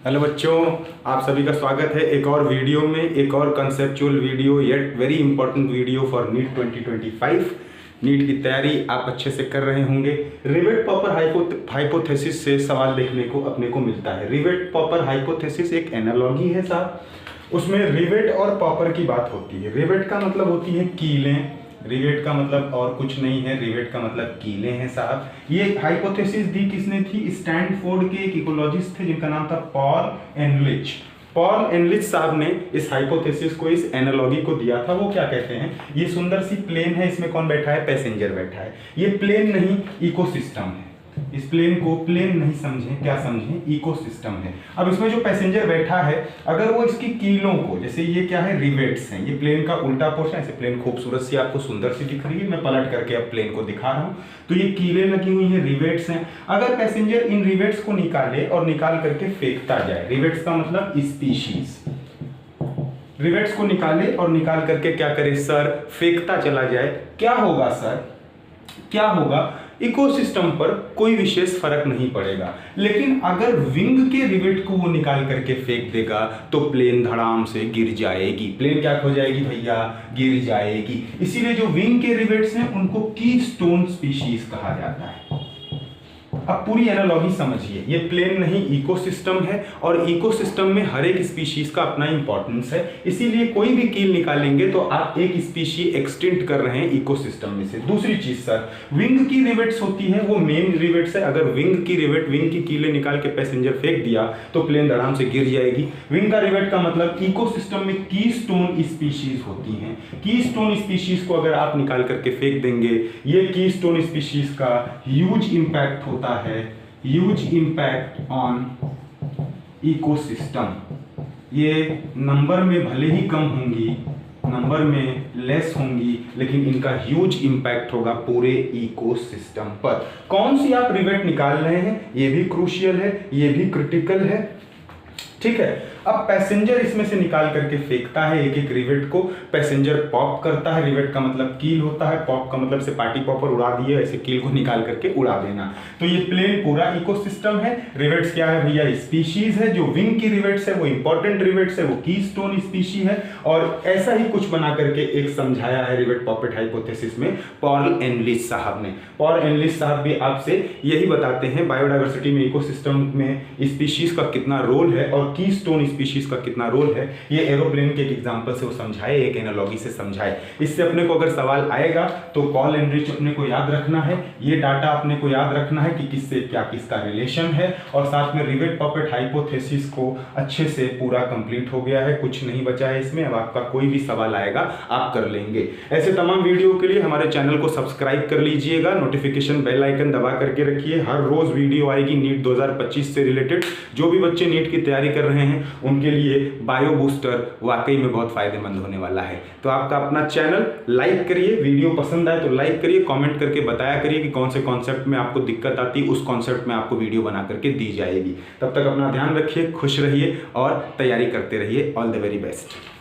Hello बच्चों, आप सभी का स्वागत है एक और वीडियो में, एक और conceptual video yet very important video for NEET 2025। NEET की तैयारी आप अच्छे से कर रहे होंगे। रिवेट पॉपर हाइपोथेसिस से सवाल देखने को अपने को मिलता है। रिवेट पॉपर हाइपोथेसिस एक एनालॉजी है साहब, उसमें रिवेट और पॉपर की बात होती है। रिवेट का मतलब होती है कीलें, रिवेट का मतलब और कुछ नहीं है, रिवेट का मतलब कीले हैं साहब। ये हाइपोथेसिस दी किसने थी? स्टैनफोर्ड के एक इकोलॉजिस्ट थे जिनका नाम था पॉल एनलिच। पॉल एनलिच साहब ने इस हाइपोथेसिस को, इस एनालॉजी को दिया था। वो क्या कहते हैं, ये सुंदर सी प्लेन है, इसमें कौन बैठा है? पैसेंजर बैठा है। ये प्लेन नहीं, इकोसिस्टम है। इस प्लेन को प्लेन नहीं समझें, क्या समझें? इकोसिस्टम है। अब इसमें जो पैसेंजर बैठा है, अगर वो इसकी कीलों को, जैसे ये क्या है? रिवेट्स हैं। ये प्लेन का उल्टा पोर्शन, ऐसे प्लेन खूबसूरत सी आपको सुंदर सी दिख रही है, मैं पलट करके अब प्लेन को दिखा रहा हूँ। तो ये कीलें लगी हुई हैं, रिवेट्स हैं। अगर पैसेंजर इन रिवेट्स को निकाले और निकाल करके फेंकता जाए, रिवेट्स का मतलब स्पीशीज, रिवेट्स को निकाले और निकाल करके क्या करे सर? फेंकता चला जाए, क्या होगा सर? क्या होगा? इकोसिस्टम पर कोई विशेष फर्क नहीं पड़ेगा। लेकिन अगर विंग के रिवेट को वो निकाल करके फेंक देगा तो प्लेन धड़ाम से गिर जाएगी। प्लेन क्या हो जाएगी भैया? गिर जाएगी। इसीलिए जो विंग के रिवेट्स हैं उनको कीस्टोन स्पीशीज कहा जाता है। अब पूरी एनालॉजी समझिए, ये प्लेन नहीं इकोसिस्टम है, और इकोसिस्टम में हर एक स्पीशीज का अपना इंपॉर्टेंस है। इसीलिए कोई भी कील निकालेंगे तो आप एक स्पीशी एक्सटिंक्ट कर रहे हैं इकोसिस्टम में से। दूसरी चीज सर, विंग की रिवेट्स होती है, वो मेन रिवेट्स है। अगर विंग की रिवेट, विंग की कीलें निकाल के पैसेंजर फेंक दिया तो प्लेन धड़ाम से गिर जाएगी। विंग का रिवेट का मतलब कीस्टोन में कीस्टोन स्पीशीज होती हैं। कीस्टोन स्पीशीज को अगर आप निकाल करके फेंक देंगे, ये कीस्टोन स्पीशीज का ह्यूज इंपैक्ट होता है, ह्यूज इंपैक्ट ऑन इकोसिस्टम। ये नंबर में भले ही कम होंगी, नंबर में लेस होंगी, लेकिन इनका ह्यूज इंपैक्ट होगा पूरे इकोसिस्टम पर। कौन सी आप रिवेट निकाल रहे हैं, ये भी क्रूशियल है, ये भी क्रिटिकल है, ठीक है। अब पैसेंजर इसमें से निकाल करके फेंकता है एक एक रिवेट को। पैसेंजर पॉप करता है, रिवेट का मतलब कील होता है, पॉप का मतलब से पार्टी पॉपर उड़ा दिए, ऐसे कील को निकाल करके उड़ा देना। तो ये प्लेन पूरा इकोसिस्टम है। रिवेट्स क्या है भैया? स्पीशीज है। जो विंग की रिवेट्स है वो इंपॉर्टेंट रिवेट्स है, वो कीस्टोन स्पीशी है। और ऐसा ही कुछ बना करके एक समझाया है रिवेट पॉपेट हाइपोथेसिस में पॉल एनलिच साहब ने। पॉल एनलिच साहब भी आपसे यही बताते हैं बायोडायवर्सिटी में, इकोसिस्टम में स्पीशीज का कितना रोल है और कीस्टोन स्पीशीज का कितना रोल है। ये एरोप्लेन के एक एग्जांपल से वो समझाए, एक एनालॉजी से समझाए। इससे अपने को अगर सवाल आएगा तो पॉल एनरिच अपने को याद रखना है, ये डाटा अपने को याद रखना है कि किससे क्या किसका रिलेशन है। और साथ में रिवेट पॉपेट हाइपोथेसिस को अच्छे से पूरा कंप्लीट हो गया है, कुछ नहीं बचा है इसमें। अब आपका कोई भी सवाल आएगा आप कर लेंगे। ऐसे तमाम वीडियो के लिए हमारे चैनल को सब्सक्राइब कर लीजिएगा, नोटिफिकेशन बेल आइकन दबा करके रखिए। हर रोज वीडियो आएगी नीट 2025 से रिलेटेड। जो भी बच्चे नीट की तैयारी कर रहे हैं उनके लिए बायो बूस्टर वाकई में बहुत फायदेमंद होने वाला है। तो आपका अपना चैनल लाइक करिए, वीडियो पसंद आए तो लाइक करिए, कमेंट करके बताया करिए कि कौन से कॉन्सेप्ट में आपको दिक्कत आती है, उस कॉन्सेप्ट में आपको वीडियो बना करके दी जाएगी। तब तक अपना ध्यान रखिए, खुश रहिए और तैयारी करते रहिए। All the very best.